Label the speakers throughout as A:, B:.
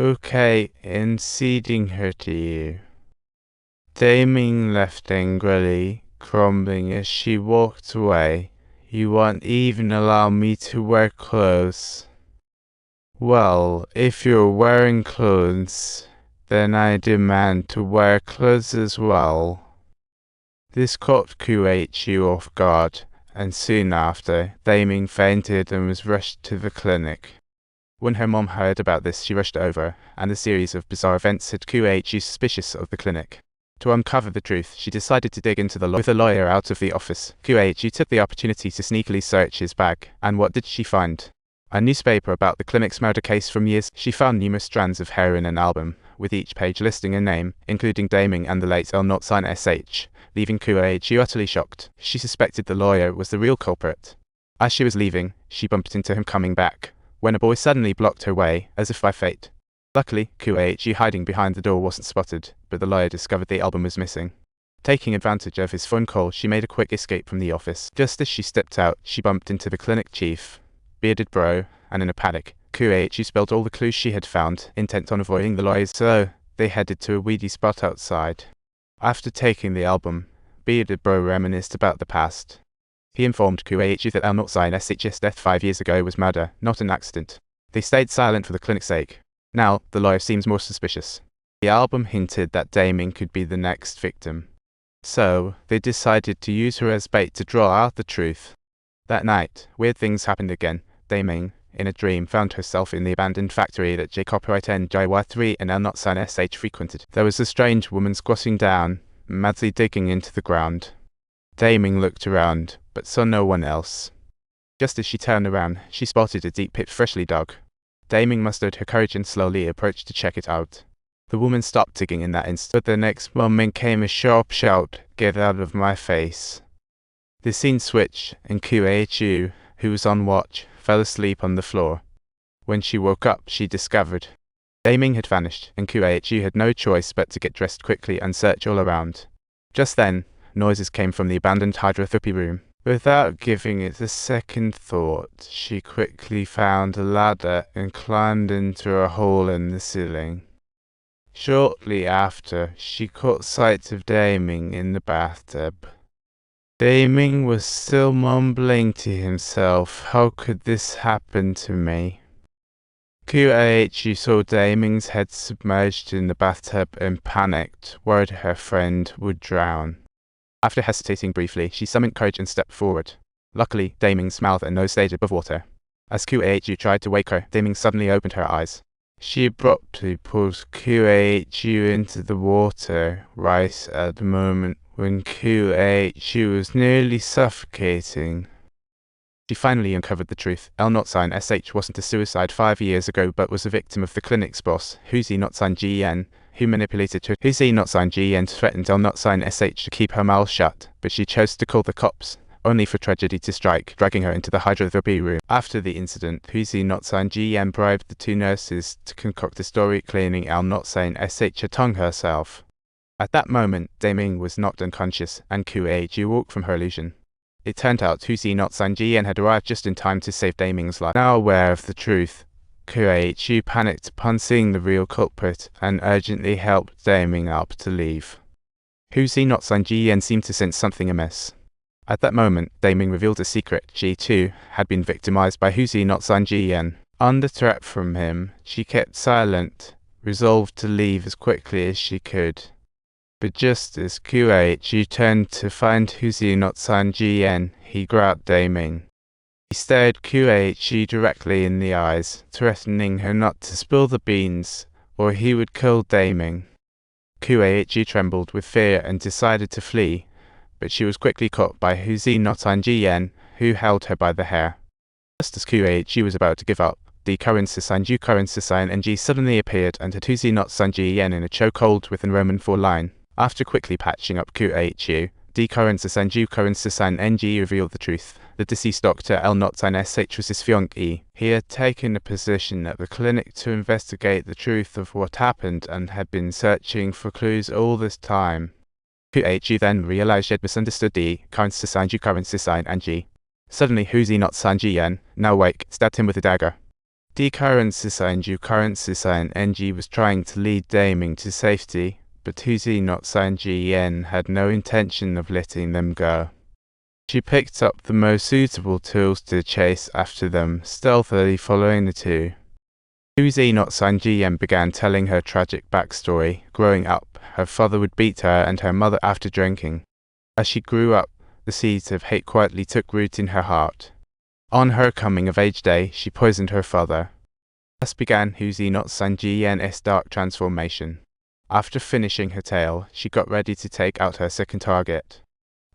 A: okay in ceding her to you. Daming left angrily, grumbling as she walked away. You won't even allow me to wear clothes. Well, if you're wearing clothes, then I demand to wear clothes as well. This caught Kuichi off guard, and soon after, Daming fainted and was rushed to the clinic. When her mom heard about this, she rushed over, and a series of bizarre events had Kuichi suspicious of the clinic. To uncover the truth, she decided to dig into the law. With a lawyer out of the office, Kuichi took the opportunity to sneakily search his bag, and what did she find? A newspaper about the clinic's murder case from years. She found numerous strands of hair in an album, with each page listing a name, including Daming and the late L. SH, leaving Kuichi utterly shocked. She suspected the lawyer was the real culprit. As she was leaving, she bumped into him coming back, when a boy suddenly blocked her way, as if by fate. Luckily, Kuichi hiding behind the door wasn't spotted, but the lawyer discovered the album was missing. Taking advantage of his phone call, she made a quick escape from the office. Just as she stepped out, she bumped into the clinic chief, bearded bro, and in a panic, Kuichi spilled all the clues she had found, intent on avoiding the lawyers, so they headed to a weedy spot outside. After taking the album, bearded bro reminisced about the past. He informed Kuichi that L.SH's death 5 years ago was murder, not an accident. They stayed silent for the clinic's sake. Now, the lawyer seems more suspicious. The album hinted that Daming could be the next victim. So, they decided to use her as bait to draw out the truth. That night, weird things happened again. Daming, in a dream, found herself in the abandoned factory that J Copyright NJY3 and L.SH frequented. There was a strange woman squatting down, madly digging into the ground. Daming looked around, but saw no one else. Just as she turned around, she spotted a deep pit freshly dug. Daming mustered her courage and slowly approached to check it out. The woman stopped digging in that instant, but the next moment came a sharp shout, "Get out of my face." The scene switched, and Kuichi, who was on watch, fell asleep on the floor. When she woke up, she discovered Daming had vanished, and Kuichi had no choice but to get dressed quickly and search all around. Just then, noises came from the abandoned hydrotherapy room. Without giving it a second thought, she quickly found a ladder and climbed into a hole in the ceiling. Shortly after, she caught sight of Daming in the bathtub. Daming was still mumbling to himself, "How could this happen to me?" Kuichi saw Daming's head submerged in the bathtub and panicked, worried her friend would drown. After hesitating briefly, she summoned courage and stepped forward. Luckily, Daming's mouth and nose stayed above water. As Kuichi tried to wake her, Daming suddenly opened her eyes. She abruptly pulled Kuichi into the water, right at the moment when Kuichi was nearly suffocating. She finally uncovered the truth. L.SH wasn't a suicide 5 years ago, but was a victim of the clinic's boss, Huzi-GN, who manipulated her. Huzi-GN threatened L.SH to keep her mouth shut, but she chose to call the cops, only for tragedy to strike, dragging her into the hydrotherapy room. After the incident, Huzi-GN bribed the two nurses to concoct a story claiming L.SH had hung herself. At that moment, Daming was knocked unconscious, and Kuichi woke from her illusion. It turned out Huzi-GN had arrived just in time to save Daming's life. Now aware of the truth, Kuichi panicked upon seeing the real culprit and urgently helped Daming up to leave. Huzi-GN seemed to sense something amiss. At that moment, Daming revealed a secret. She, too, had been victimized by Huzi-GN. Under threat from him, she kept silent, resolved to leave as quickly as she could. But just as Kuichi turned to find Huzi-GN, he grabbed Daming. He stared Kuichi directly in the eyes, threatening her not to spill the beans, or he would kill Daming. Kuichi trembled with fear and decided to flee, but she was quickly caught by Huzi-GN, who held her by the hair. Just as Kuichi was about to give up, the Current Society NG suddenly appeared and had Huzi-GN in a chokehold with a Roman 4 line. After quickly patching up Kuichi, the Current Society NG revealed the truth. The deceased doctor L.SH was his fiancé. He had taken a position at the clinic to investigate the truth of what happened and had been searching for clues all this time. Kuichi then realized she had misunderstood the Current Society NG. Suddenly, Huzi-GN, now awake, stabbed him with a dagger. D current Sisain Ju current Sisain NG was trying to lead Daming to safety, but Huzi not Sanji Yen had no intention of letting them go. She picked up the most suitable tools to chase after them, stealthily following the two. Huzi not Sanji Yen began telling her tragic backstory. Growing up, her father would beat her and her mother after drinking. As she grew up, the seeds of hate quietly took root in her heart. On her coming-of-age day, she poisoned her father. Thus began Huzi not Sanji Yen's dark transformation. After finishing her tale, she got ready to take out her second target.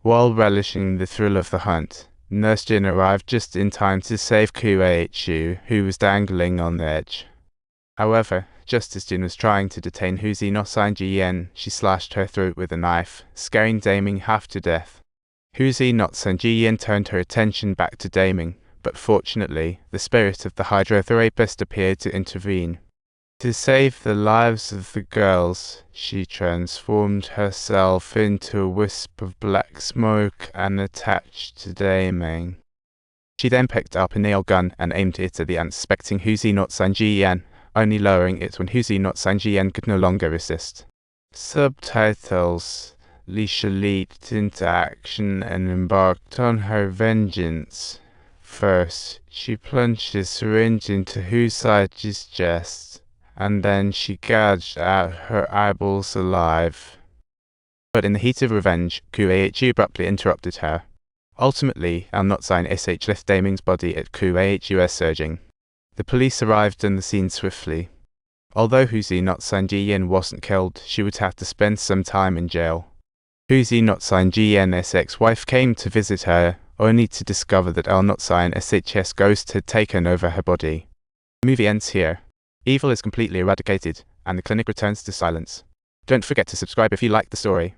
A: While relishing the thrill of the hunt, Nurse Jin arrived just in time to save Kueichu, who was dangling on the edge. However, just as Jin was trying to detain Huzi no Sanji Yen, she slashed her throat with a knife, scaring Daming half to death. Huzi no Sanji Yen turned her attention back to Daming, but fortunately, the spirit of the Hydra therapist appeared to intervene. To save the lives of the girls, she transformed herself into a wisp of black smoke and attached to Daming. She then picked up a nail gun and aimed it at the unsuspecting Huzi no Sanji Yen, only lowering it when Huzi no Sanji Yen could no longer resist. Subtitles. Lisha leaped into action and embarked on her vengeance. First, she plunged a syringe into Huzi's chest, and then she gouged out her eyeballs alive. But in the heat of revenge, Kueiichi abruptly interrupted her. Ultimately, Al-Notsign SH left Daming's body at Kueiichi's surging. The police arrived on the scene swiftly. Although Huzi no Sanji Yen wasn't killed, she would have to spend some time in jail. Huzi no Sanji Yen's ex-wife came to visit her, only to discover that Al-Notsign SH's ghost had taken over her body. The movie ends here. Evil is completely eradicated, and the clinic returns to silence. Don't forget to subscribe if you liked the story.